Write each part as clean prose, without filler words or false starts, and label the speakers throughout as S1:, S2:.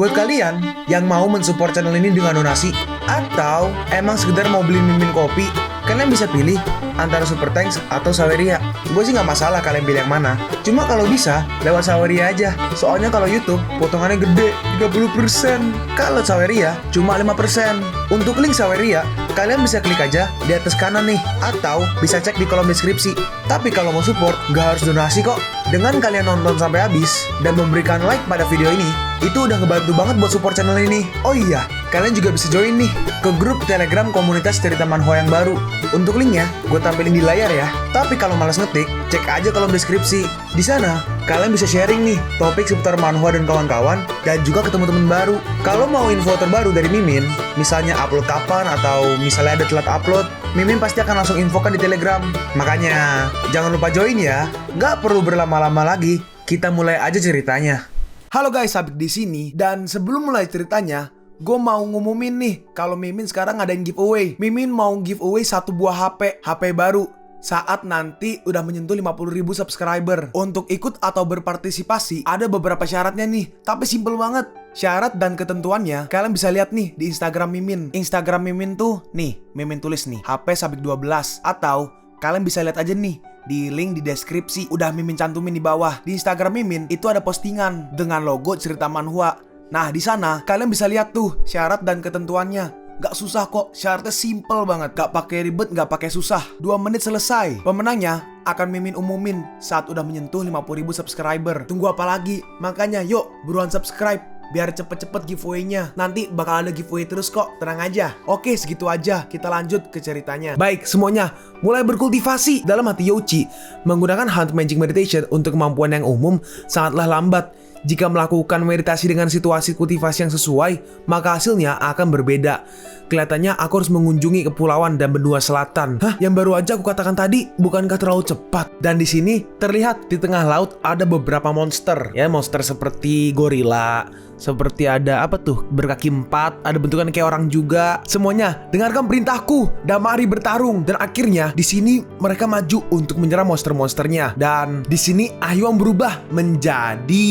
S1: Buat kalian yang mau mensupport channel ini dengan donasi, atau emang sekedar mau beli mimin kopi, kalian bisa pilih antara Super Thanks atau Saweria. Gue sih nggak masalah kalian pilih yang mana. Cuma kalau bisa, lewat Saweria aja. Soalnya kalau YouTube, potongannya gede, 30%. Kalau Saweria, cuma 5%. Untuk link Saweria, kalian bisa klik aja di atas kanan nih. Atau bisa cek di kolom deskripsi. Tapi kalau mau support, nggak harus donasi kok. Dengan kalian nonton sampai habis, dan memberikan like pada video ini, itu udah ngebantu banget buat support channel ini. Oh iya, kalian juga bisa join nih ke grup Telegram komunitas cerita manhwa yang baru. Untuk linknya, gue tampilin di layar ya. Tapi kalau malas ngetik, cek aja kolom deskripsi. Di sana, kalian bisa sharing nih topik seputar manhwa dan kawan-kawan, dan juga ketemu teman baru. Kalau mau info terbaru dari Mimin, misalnya upload kapan atau misalnya ada telat upload, Mimin pasti akan langsung infokan di Telegram. Makanya, jangan lupa join ya. Nggak perlu berlama-lama lagi, kita mulai aja ceritanya. Halo guys, Sabik di sini. Dan sebelum mulai ceritanya, gue mau ngumumin nih kalau Mimin sekarang ngadain giveaway. Mimin mau giveaway satu buah HP baru saat nanti udah menyentuh 50.000 subscriber. Untuk ikut atau berpartisipasi ada beberapa syaratnya nih, tapi simple banget. Syarat dan ketentuannya kalian bisa lihat nih di Instagram Mimin. Instagram Mimin tuh nih, Mimin tulis nih HP Sabik 12, atau kalian bisa lihat aja nih di link di deskripsi, udah Mimin cantumin di bawah. Di Instagram Mimin itu ada postingan dengan logo cerita manhwa. Nah, di sana kalian bisa lihat tuh syarat dan ketentuannya. Gak susah kok, syaratnya simple banget. Gak pakai ribet, gak pakai susah. 2 menit selesai. Pemenangnya akan Mimin umumin saat udah menyentuh 50.000 subscriber. Tunggu apa lagi? Makanya yuk, buruan subscribe biar cepet-cepet giveaway-nya. Nanti bakal ada giveaway terus kok, tenang aja. Oke, segitu aja, kita lanjut ke ceritanya. Baik, semuanya mulai berkultivasi. Dalam hati Youchi, menggunakan Hand Magic Meditation untuk kemampuan yang umum sangatlah lambat. Jika melakukan meditasi dengan situasi kultivasi yang sesuai, maka hasilnya akan berbeda. Kelihatannya aku harus mengunjungi kepulauan dan benua selatan. Hah? Yang baru aja aku katakan tadi, bukankah terlalu cepat? Dan di sini terlihat di tengah laut ada beberapa monster. Ya, monster seperti gorila, seperti ada apa tuh, berkaki 4, ada bentukan kayak orang juga. Semuanya dengarkan perintahku dan mari bertarung. Dan akhirnya di sini mereka maju untuk menyerang monster-monsternya. Dan di sini Ahyuan berubah menjadi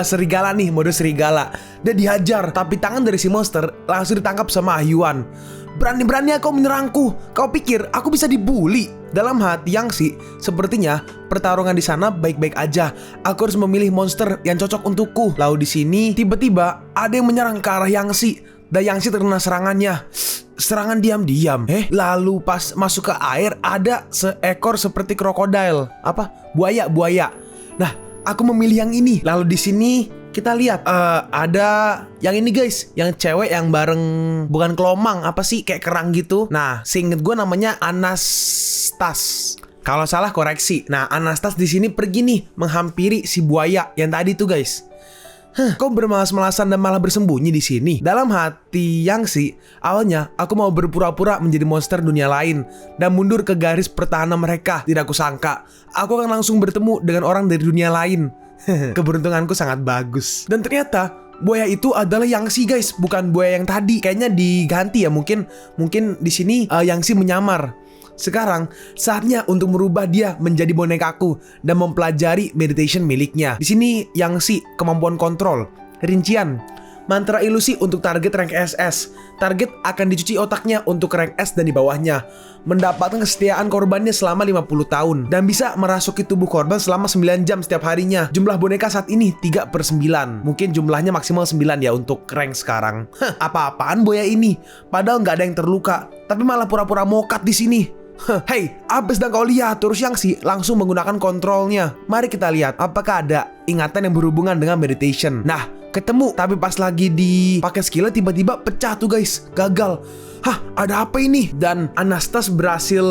S1: serigala nih, mode serigala. Dan dihajar, tapi tangan dari si monster langsung ditangkap sama Ahyuan. Berani-beraninya kau menyerangku. Kau pikir aku bisa dibully? Dalam hati Yangsi, sepertinya pertarungan di sana baik-baik aja. Aku harus memilih monster yang cocok untukku. Lalu di sini tiba-tiba ada yang menyerang ke arah Yangsi, dan Yangsi terkena serangannya. Serangan diam-diam. Lalu pas masuk ke air ada seekor seperti krokodil. Apa? Buaya. Nah, aku memilih yang ini. Lalu di sini kita lihat ada yang ini guys, yang cewek yang bareng, bukan kelomang, apa sih, kayak kerang gitu. Nah, seinget gue namanya Anastas. Kalau salah koreksi. Nah, Anastas di sini pergi nih menghampiri si buaya yang tadi tuh guys. Kok bermalas-malasan dan malah bersembunyi di sini? Dalam hati Yangsi, awalnya aku mau berpura-pura menjadi monster dunia lain dan mundur ke garis pertahanan mereka. Tidak kusangka, aku akan langsung bertemu dengan orang dari dunia lain. Keberuntunganku sangat bagus. Dan ternyata buaya itu adalah Yangsi guys, bukan buaya yang tadi. Kayaknya diganti ya, mungkin di sini Yangsi menyamar. Sekarang saatnya untuk merubah dia menjadi bonekaku dan mempelajari meditation miliknya. Di sini Yangsi kemampuan kontrol. Rincian: mantra ilusi untuk target rank SS. Target akan dicuci otaknya untuk rank S dan di bawahnya. Mendapatkan kesetiaan korbannya selama 50 tahun. Dan bisa merasuki tubuh korban selama 9 jam setiap harinya. Jumlah boneka saat ini 3/9. Mungkin jumlahnya maksimal 9 ya untuk rank sekarang. Apa-apaan boya ini? Padahal nggak ada yang terluka, tapi malah pura-pura mokat di sini. Hei, apa sedang kau lihat? Terus Yangsi langsung menggunakan kontrolnya. Mari kita lihat apakah ada ingatan yang berhubungan dengan meditation. Nah, ketemu, tapi pas lagi dipakai skillnya tiba-tiba pecah tuh guys, gagal. Hah, ada apa ini? Dan Anastas berhasil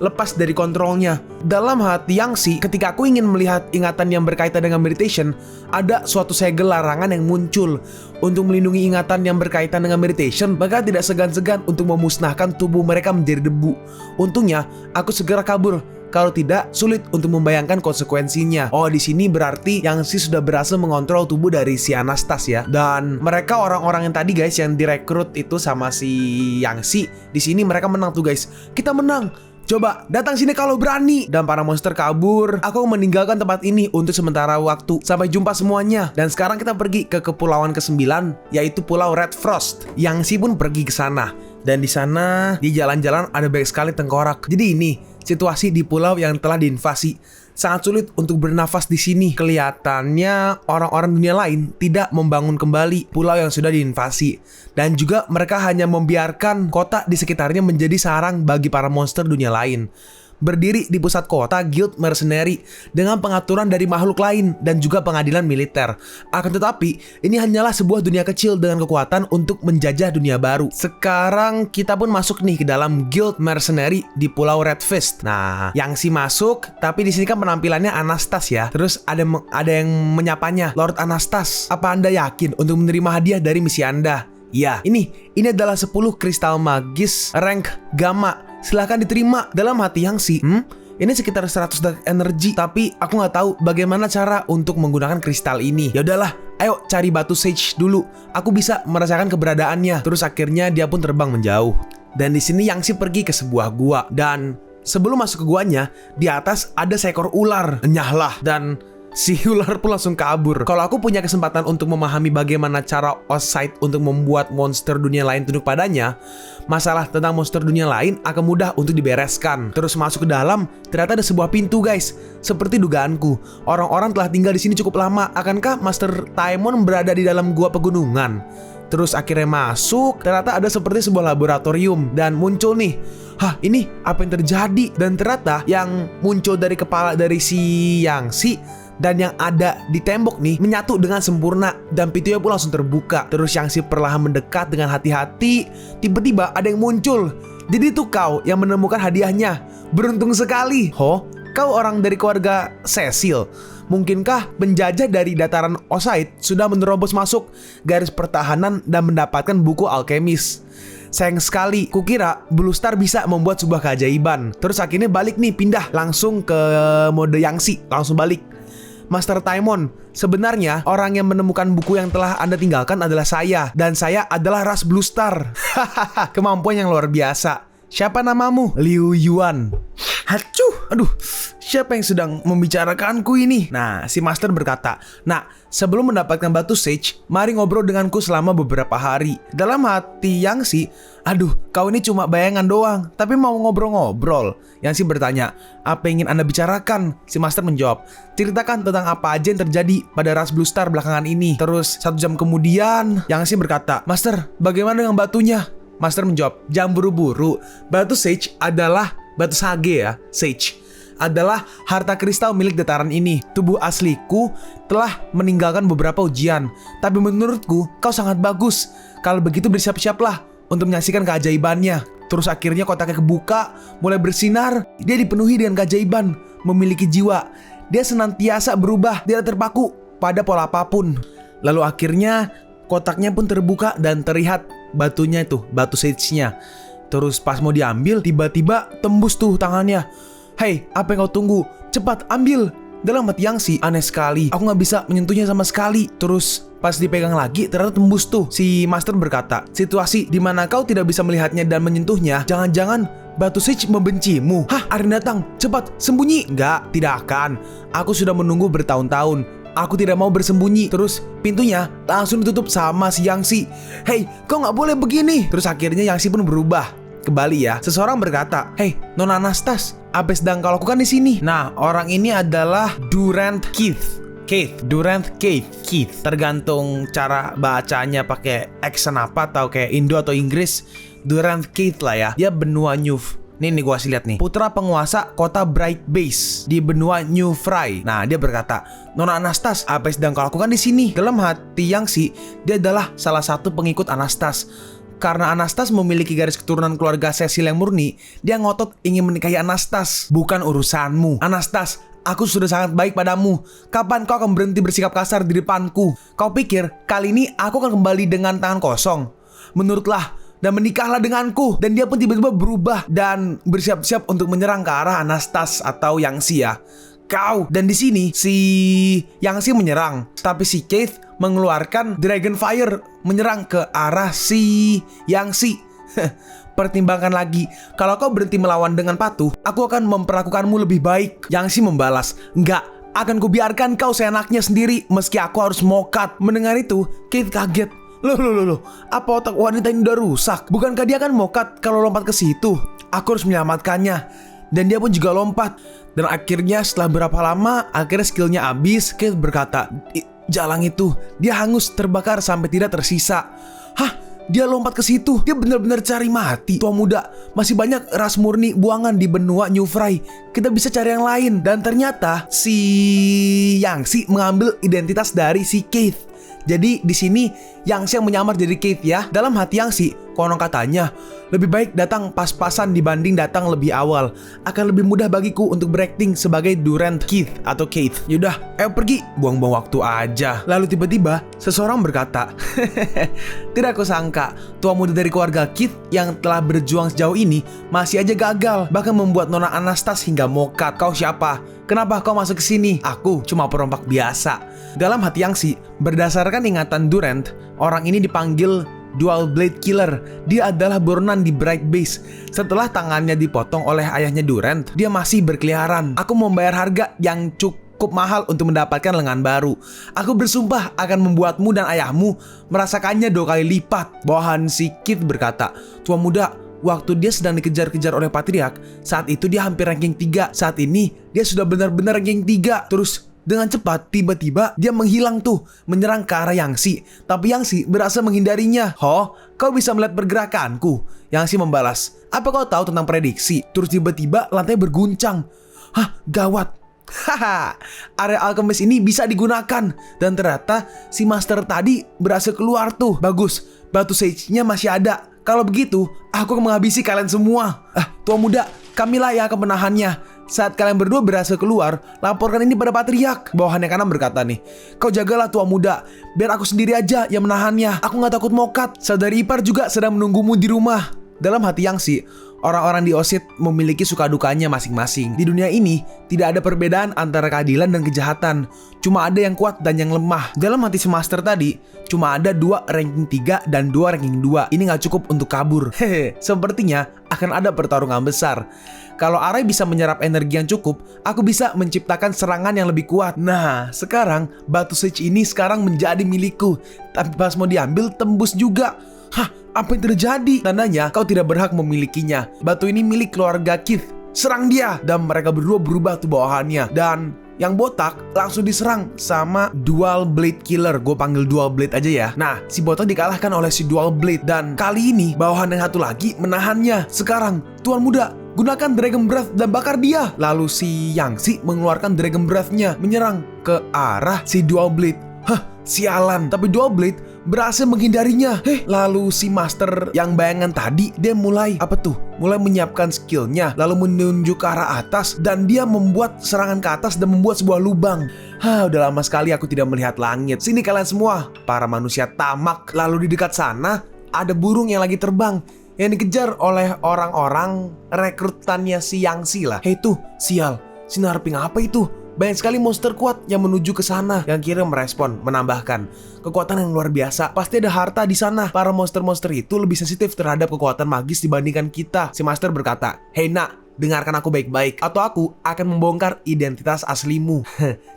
S1: lepas dari kontrolnya. Dalam hati Yangsi, ketika aku ingin melihat ingatan yang berkaitan dengan meditation, ada suatu segel larangan yang muncul. Untuk melindungi ingatan yang berkaitan dengan meditation, maka tidak segan-segan untuk memusnahkan tubuh mereka menjadi debu. Untungnya, aku segera kabur. Kalau tidak, sulit untuk membayangkan konsekuensinya. Oh, di sini berarti Yangsi sudah berhasil mengontrol tubuh dari si Anastas ya. Dan mereka orang-orang yang tadi guys, yang direkrut itu sama si Yangsi, di sini mereka menang tuh guys. Kita menang. Coba datang sini kalau berani. Dan para monster kabur. Aku meninggalkan tempat ini untuk sementara waktu. Sampai jumpa semuanya. Dan sekarang kita pergi ke kepulauan ke-9, yaitu Pulau Red Frost. Yangshi pun pergi ke sana. Dan di sana, di jalan-jalan ada banyak sekali tengkorak. Jadi ini situasi di pulau yang telah diinvasi. Sangat sulit untuk bernafas di sini. Kelihatannya orang-orang dunia lain tidak membangun kembali pulau yang sudah diinvasi. Dan juga mereka hanya membiarkan kota di sekitarnya menjadi sarang bagi para monster dunia lain. Berdiri di pusat kota Guild Mercenary dengan pengaturan dari makhluk lain dan juga pengadilan militer. Akan tetapi, ini hanyalah sebuah dunia kecil dengan kekuatan untuk menjajah dunia baru. Sekarang kita pun masuk nih ke dalam Guild Mercenary di Pulau Red Fist. Nah, Yangshi masuk, tapi di sini kan penampilannya Anastas ya. Terus ada yang menyapanya, Lord Anastas, apa Anda yakin untuk menerima hadiah dari misi Anda? Ya, ini adalah 10 kristal magis rank gamma. Silahkan diterima. Dalam hati Yangshi, ini sekitar 100 dark energy, tapi aku nggak tahu bagaimana cara untuk menggunakan kristal ini. Ya udahlah, ayo cari batu sage dulu. Aku bisa merasakan keberadaannya. Terus akhirnya dia pun terbang menjauh. Dan di sini Yangshi pergi ke sebuah gua. Dan sebelum masuk ke guanya, di atas ada seekor ular. Nyahlah. Dan si ular pun langsung kabur. Kalau aku punya kesempatan untuk memahami bagaimana cara Ossight untuk membuat monster dunia lain tunduk padanya, masalah tentang monster dunia lain akan mudah untuk dibereskan. Terus masuk ke dalam, ternyata ada sebuah pintu guys. Seperti dugaanku, orang-orang telah tinggal di sini cukup lama. Akankah Master Taemon berada di dalam gua pegunungan? Terus akhirnya masuk, ternyata ada seperti sebuah laboratorium. Dan muncul nih, ini apa yang terjadi? Dan ternyata yang muncul dari kepala dari si Yangshi dan yang ada di tembok nih menyatu dengan sempurna. Dan pintunya pun langsung terbuka. Terus Yangshi perlahan mendekat dengan hati-hati. Tiba-tiba ada yang muncul. Jadi itu kau yang menemukan hadiahnya. Beruntung sekali. Kau orang dari keluarga Cecil. Mungkinkah penjajah dari dataran Ossight sudah menerobos masuk garis pertahanan dan mendapatkan buku alkemis? Sayang sekali, kukira Blue Star bisa membuat sebuah keajaiban. Terus akhirnya balik nih, pindah langsung ke mode Yangshi. Langsung balik. Master Taemon, sebenarnya orang yang menemukan buku yang telah Anda tinggalkan adalah saya. Dan saya adalah ras Blue Star. Kemampuan yang luar biasa. Siapa namamu? Liu Yuan. Hacuh, aduh, siapa yang sedang membicarakanku ini? Nah, si Master berkata, nah, sebelum mendapatkan batu sage, mari ngobrol denganku selama beberapa hari. Dalam hati Yangshi, aduh, kau ini cuma bayangan doang, tapi mau ngobrol-ngobrol. Yangshi bertanya, apa yang ingin Anda bicarakan? Si Master menjawab, ceritakan tentang apa aja yang terjadi pada ras Blue Star belakangan ini. Terus 1 jam kemudian, Yangshi berkata, Master, bagaimana dengan batunya? Master menjawab, jangan buru-buru. Batu sage adalah batu sage ya, sage adalah harta kristal milik dataran ini. Tubuh asliku telah meninggalkan beberapa ujian, tapi menurutku kau sangat bagus. Kalau begitu bersiap-siaplah untuk menyaksikan keajaibannya. Terus akhirnya kotaknya kebuka, mulai bersinar. Dia dipenuhi dengan keajaiban, memiliki jiwa. Dia senantiasa berubah, tidak terpaku pada pola apapun. Lalu akhirnya kotaknya pun terbuka dan terlihat batunya itu, batu sage-nya. Terus pas mau diambil, tiba-tiba tembus tuh tangannya. Hei, apa yang kau tunggu? Cepat, ambil. Dalam hati Yangshi, aneh sekali. Aku gak bisa menyentuhnya sama sekali. Terus pas dipegang lagi, ternyata tembus tuh. Si Master berkata, situasi di mana kau tidak bisa melihatnya dan menyentuhnya, jangan-jangan batu sage membencimu. Arin datang, cepat, sembunyi. Enggak, tidak akan. Aku sudah menunggu bertahun-tahun. Aku tidak mau bersembunyi. Terus pintunya langsung ditutup sama si Yangshi. Hei, kau gak boleh begini. Terus akhirnya Yangshi pun berubah kembali ya. Seseorang berkata, hei, Nona Anastas, apa yang sedang kau lakukan di sini? Nah, orang ini adalah Durant Keith. Durant Keith. Tergantung cara bacanya pakai accent apa, atau kayak Indo atau Inggris. Durant Keith lah ya. Dia benua New. Nih gua kasih lihat nih. Putra penguasa kota Bright Base di benua New Fry. Nah, dia berkata, Nona Anastas, apa yang sedang kau lakukan di sini? Dalam hati Yangshi, dia adalah salah satu pengikut Anastas. Karena Anastas memiliki garis keturunan keluarga Cecil yang murni, dia ngotot ingin menikahi Anastas. Bukan urusanmu. Anastas, aku sudah sangat baik padamu. Kapan kau akan berhenti bersikap kasar di depanku? Kau pikir kali ini aku akan kembali dengan tangan kosong? Menurutlah dan menikahlah denganku. Dan dia pun tiba-tiba berubah dan bersiap-siap untuk menyerang ke arah Anastas atau Yangshi ya. Kau. Dan di sini si Yangshi menyerang, tapi si Keith mengeluarkan Dragon Fire menyerang ke arah si Yangshi.
S2: Pertimbangkan lagi, kalau kau berhenti melawan dengan patuh, aku akan memperlakukanmu lebih baik. Yang Shi membalas, enggak, akan kubiarkan kau seenaknya sendiri meski aku harus mokat. Mendengar itu, Keith kaget. Loh, apa otak wanita ini udah rusak? Bukankah dia kan mokat kalau lompat ke situ? Aku harus menyelamatkannya. Dan dia pun juga lompat. Dan akhirnya setelah berapa lama, akhirnya skillnya habis. Keith berkata, jalang itu, dia hangus, terbakar sampai tidak tersisa. Hah? Dia lompat ke situ. Dia benar-benar cari mati. Tua muda, masih banyak ras murni buangan di benua New Fry. Kita bisa cari yang lain. Dan ternyata si Yang Shi mengambil identitas dari si Keith. Jadi di sini Yang Shi yang menyamar jadi Keith ya. Dalam hati Yang Shi, konon katanya lebih baik datang pas-pasan dibanding datang lebih awal. Akan lebih mudah bagiku untuk berakting sebagai Durant Keith atau Keith. Yaudah, ayo pergi, buang-buang waktu aja. Lalu tiba-tiba seseorang berkata, tidak aku sangka tua muda dari keluarga Keith yang telah berjuang sejauh ini masih aja gagal, bahkan membuat Nona Anastas hingga mokat. Kau siapa? Kenapa kau masuk ke sini? Aku cuma perompak biasa. Dalam hati Yang Shi, berdasarkan ingatan Durant, orang ini dipanggil Dual Blade Killer. Dia adalah buronan di Bright Base. Setelah tangannya dipotong oleh ayahnya Durant, dia masih berkeliaran. Aku membayar harga yang cukup mahal untuk mendapatkan lengan baru. Aku bersumpah akan membuatmu dan ayahmu merasakannya 2 kali lipat. Bawahan si Keith berkata, tua muda, waktu dia sedang dikejar-kejar oleh Patriark, saat itu dia hampir ranking 3. Saat ini, dia sudah benar-benar ranking 3. Terus, dengan cepat, tiba-tiba dia menghilang tuh, menyerang ke arah Yang Shi. Tapi Yang Shi berhasil menghindarinya. Ho, kau bisa melihat pergerakanku? Yang Shi membalas, apa kau tahu tentang prediksi? Terus tiba-tiba lantai berguncang. Hah, gawat. Haha, area alkemis ini bisa digunakan. Dan ternyata si master tadi berhasil keluar tuh. Bagus, batu sage-nya masih ada. Kalau begitu, aku akan menghabisi kalian semua. Tua muda, kamilah yang akan menahannya. Saat kalian berdua berhasil keluar, laporkan ini pada Patriark. Bawahan yang kanan berkata nih, kau jagalah tua muda, biar aku sendiri aja yang menahannya. Aku gak takut mokat. Saudari ipar juga sedang menunggumu di rumah. Dalam hati Yang Shi, orang-orang di OSID memiliki suka dukanya masing-masing. Di dunia ini, tidak ada perbedaan antara keadilan dan kejahatan. Cuma ada yang kuat dan yang lemah. Dalam hati si master tadi, cuma ada 2 ranking 3 dan 2 ranking 2. Ini gak cukup untuk kabur. Hehe, sepertinya akan ada pertarungan besar. Kalau Arai bisa menyerap energi yang cukup, aku bisa menciptakan serangan yang lebih kuat. Nah, sekarang batu sage ini sekarang menjadi milikku. Tapi pas mau diambil, tembus juga. Hah, apa yang terjadi? Tandanya kau tidak berhak memilikinya. Batu ini milik keluarga Keith. Serang dia. Dan mereka berdua berubah tuh bawahannya. Dan yang botak langsung diserang sama Dual Blade Killer. Gue panggil Dual Blade aja ya. Nah, si botak dikalahkan oleh si Dual Blade. Dan kali ini bawahan yang satu lagi menahannya. Sekarang, tuan muda, gunakan Dragon Breath dan bakar dia. Lalu si Yang Shi mengeluarkan Dragon Breath-nya, menyerang ke arah si Dual Blade. Hah, sialan. Tapi Dual Blade berhasil menghindarinya. Lalu si master yang bayangan tadi, dia mulai mulai menyiapkan skillnya, lalu menunjuk ke arah atas, dan dia membuat serangan ke atas dan membuat sebuah lubang. Udah lama sekali aku tidak melihat langit. Sini kalian semua, para manusia tamak. Lalu di dekat sana ada burung yang lagi terbang, yang dikejar oleh orang-orang rekrutannya si Yang Shi lah. Tuh, sial, sinar pink apa itu? Banyak sekali monster kuat yang menuju ke sana. Yang kira merespon, menambahkan, kekuatan yang luar biasa. Pasti ada harta di sana. Para monster-monster itu lebih sensitif terhadap kekuatan magis dibandingkan kita. Si master berkata, hei nak, dengarkan aku baik-baik, atau aku akan membongkar identitas aslimu.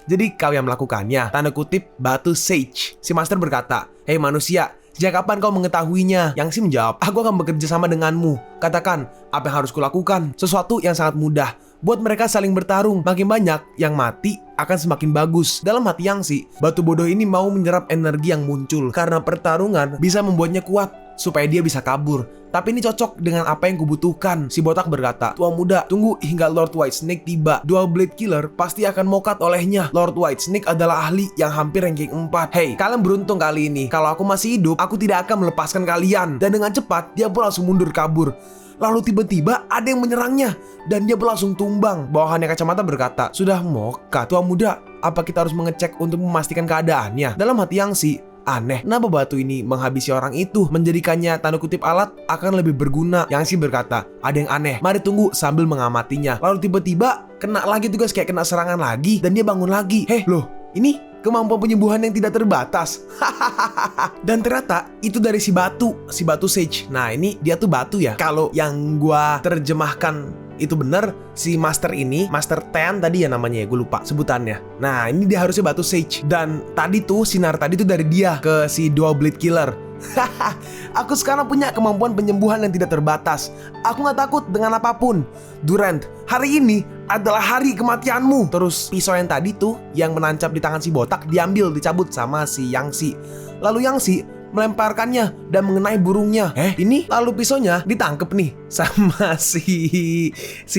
S2: Jadi kau yang melakukannya. Tanda kutip, batu sage. Si master berkata, hei manusia, sejak kapan kau mengetahuinya? Yang Shi menjawab, aku akan bekerja sama denganmu. Katakan, apa yang harus kulakukan? Sesuatu yang sangat mudah. Buat mereka saling bertarung. Makin banyak yang mati akan semakin bagus. Dalam hati Yang Shi, batu bodoh ini mau menyerap energi yang muncul. Karena pertarungan bisa membuatnya kuat, supaya dia bisa kabur. Tapi ini cocok dengan apa yang kubutuhkan. Si botak berkata, tua muda, tunggu hingga Lord Whitesnake tiba. Dual Blade Killer pasti akan mokat olehnya. Lord Whitesnake adalah ahli yang hampir ranking 4. Hei, kalian beruntung kali ini. Kalau aku masih hidup, aku tidak akan melepaskan kalian. Dan dengan cepat, dia pun langsung mundur kabur. Lalu tiba-tiba ada yang menyerangnya, dan dia berlangsung tumbang. Bawahannya kacamata berkata, sudah mokat. Tua muda, apa kita harus mengecek untuk memastikan keadaannya? Dalam hati Yang Shi, aneh, kenapa batu ini menghabisi orang itu, menjadikannya tanda kutip alat akan lebih berguna. Yang Shi berkata, ada yang aneh, mari tunggu sambil mengamatinya. Lalu tiba-tiba kena lagi tugas, kayak kena serangan lagi, dan dia bangun lagi. Loh, ini kemampuan penyembuhan yang tidak terbatas. Dan ternyata itu dari si batu Sage. Nah ini dia tuh batu ya. Kalau yang gua terjemahkan itu bener, si Master ini, Master Ten tadi ya namanya ya, gue lupa sebutannya. Nah ini dia harusnya batu Sage. Dan tadi tuh, sinar tadi tuh dari dia ke si Dual Blade Killer. Aku sekarang punya kemampuan penyembuhan yang tidak terbatas. Aku gak takut dengan apapun. Durant, hari ini adalah hari kematianmu. Terus pisau yang tadi tuh, yang menancap di tangan si botak, diambil, dicabut sama si Yangshi. Lalu Yangshi melemparkannya dan mengenai burungnya. Ini lalu pisaunya ditangkep nih sama si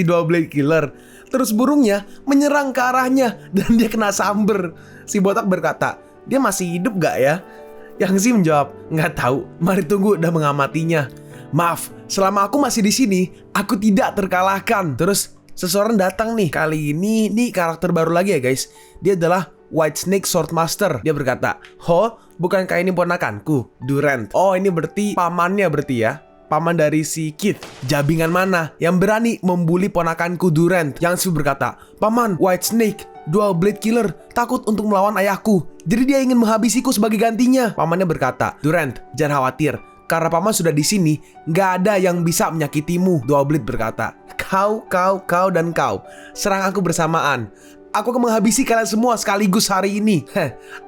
S2: Dual Blade Killer. Terus burungnya menyerang ke arahnya dan dia kena samber. Si botak berkata, dia masih hidup gak ya? Yangshi menjawab, nggak tahu. Mari tunggu dan mengamatinya. Maaf, selama aku masih di sini, aku tidak terkalahkan. Terus seseorang datang nih. Kali ini karakter baru lagi ya guys. Dia adalah Whitesnake Swordmaster. Dia berkata, bukankah ini ponakanku, Durant? Oh, ini berarti pamannya berarti ya. Paman dari si Keith. Jabingan mana yang berani membuli ponakanku Durant? Yangshi berkata, Paman, Whitesnake Dual Blade Killer takut untuk melawan ayahku. Jadi dia ingin menghabisiku sebagai gantinya. Pamannya berkata, Durant, jangan khawatir. Karena paman sudah di sini, nggak ada yang bisa menyakitimu. Dual Blade berkata, kau dan kau, serang aku bersamaan. Aku akan menghabisi kalian semua sekaligus hari ini.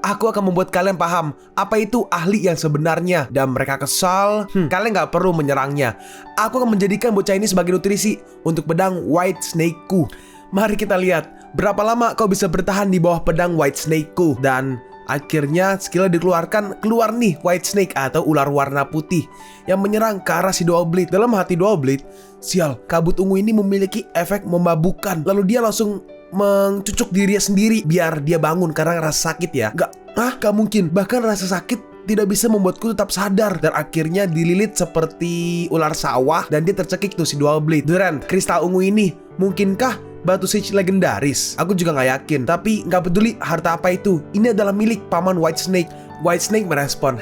S2: Aku akan membuat kalian paham apa itu ahli yang sebenarnya. Dan mereka kesal. Kalian gak perlu menyerangnya. Aku akan menjadikan bocah ini sebagai nutrisi untuk pedang Whitesnake-ku. Mari kita lihat berapa lama kau bisa bertahan di bawah pedang Whitesnake-ku. Dan akhirnya skillnya dikeluarkan. Keluar nih Whitesnake atau ular warna putih yang menyerang ke arah si Dual Blade. Dalam hati Dual Blade, sial, kabut ungu ini memiliki efek memabukkan. Lalu dia langsung mencucuk dirinya sendiri biar dia bangun karena rasa sakit ya. Gak mungkin. Bahkan rasa sakit tidak bisa membuatku tetap sadar. Dan akhirnya dililit seperti ular sawah dan dia tercekik tuh si Dual Blade. Durant, kristal ungu ini mungkinkah batu Sage legendaris? Aku juga gak yakin. Tapi gak peduli harta apa itu, ini adalah milik paman Whitesnake. Whitesnake merespon,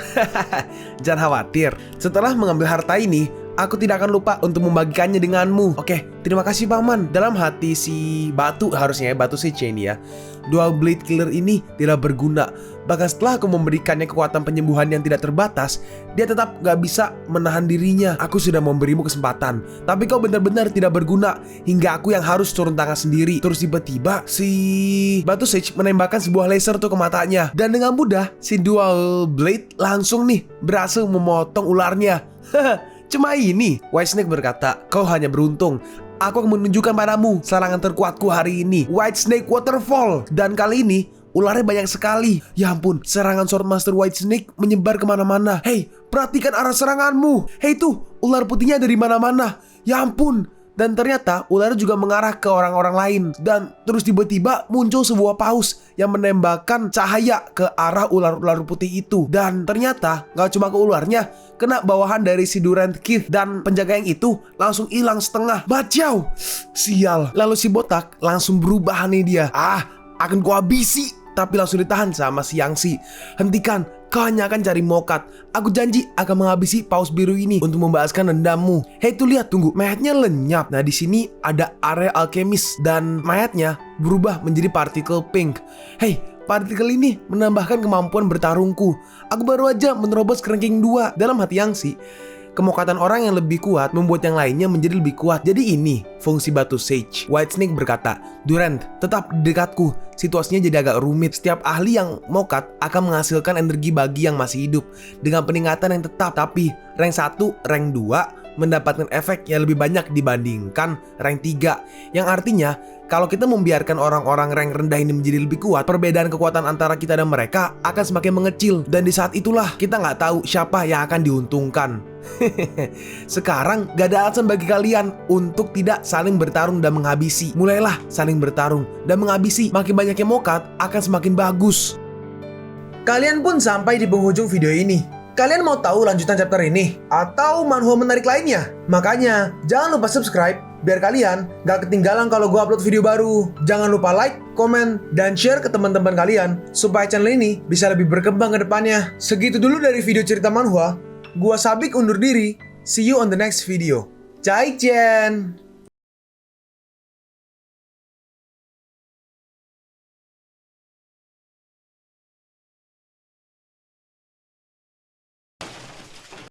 S2: jangan khawatir. Setelah mengambil harta ini, aku tidak akan lupa untuk membagikannya denganmu. Oke, terima kasih paman. Dalam hati si batu, harusnya ya, batu Sage ini ya, Dual Blade Killer ini tidak berguna. Bahkan setelah aku memberikannya kekuatan penyembuhan yang tidak terbatas, dia tetap gak bisa menahan dirinya. Aku sudah memberimu kesempatan, tapi kau benar-benar tidak berguna, hingga aku yang harus turun tangan sendiri. Terus tiba-tiba si batu Sage menembakkan sebuah laser tuh ke matanya. Dan dengan mudah si Dual Blade langsung nih berhasil memotong ularnya. Cuma ini, Whitesnake berkata, kau hanya beruntung. Aku akan menunjukkan padamu serangan terkuatku hari ini, Whitesnake Waterfall. Dan kali ini ularnya banyak sekali. Ya ampun, serangan Swordmaster Whitesnake menyebar kemana-mana. Hei, perhatikan arah seranganmu. Hei tuh, ular putihnya dari mana-mana. Ya ampun. Dan ternyata ular juga mengarah ke orang-orang lain. Dan terus tiba-tiba muncul sebuah paus yang menembakkan cahaya ke arah ular-ular putih itu. Dan ternyata gak cuma ke ularnya, kena bawahan dari si Durant Keith. Dan penjaga yang itu langsung hilang setengah. Bacau, sial. Lalu si botak langsung berubah nih dia. Akan ku habisi. Tapi langsung ditahan sama si Yangshi. Hentikan, kau hanya akan cari mokat. Aku janji akan menghabisi paus biru ini untuk membahaskan dendammu. Hei tuh lihat, tunggu, mayatnya lenyap. Nah di sini ada area alkemis dan mayatnya berubah menjadi partikel pink. Hei, partikel ini menambahkan kemampuan bertarungku. Aku baru aja menerobos ke ranking 2. Dalam hati Yangshi, kemokatan orang yang lebih kuat membuat yang lainnya menjadi lebih kuat. Jadi ini fungsi batu Sage. Whitesnake berkata, Durant, tetap di dekatku. Situasinya jadi agak rumit. Setiap ahli yang mokat akan menghasilkan energi bagi yang masih hidup dengan peningkatan yang tetap. Tapi rank 1, rank 2 mendapatkan efek yang lebih banyak dibandingkan rank 3. Yang artinya kalau kita membiarkan orang-orang rank rendah ini menjadi lebih kuat, perbedaan kekuatan antara kita dan mereka akan semakin mengecil. Dan di saat itulah kita nggak tahu siapa yang akan diuntungkan. Sekarang gak ada alasan bagi kalian untuk tidak saling bertarung dan menghabisi. Mulailah saling bertarung dan menghabisi. Makin banyak yang mokat akan semakin bagus.
S1: Kalian pun sampai di penghujung video ini. Kalian mau tahu lanjutan chapter ini? Atau manhwa menarik lainnya? Makanya jangan lupa subscribe biar kalian gak ketinggalan kalau gue upload video baru. Jangan lupa like, komen, dan share ke teman-teman kalian supaya channel ini bisa lebih berkembang ke depannya. Segitu dulu dari video cerita manhwa. Gua Sabik undur diri. See you on the next video. Zaijian.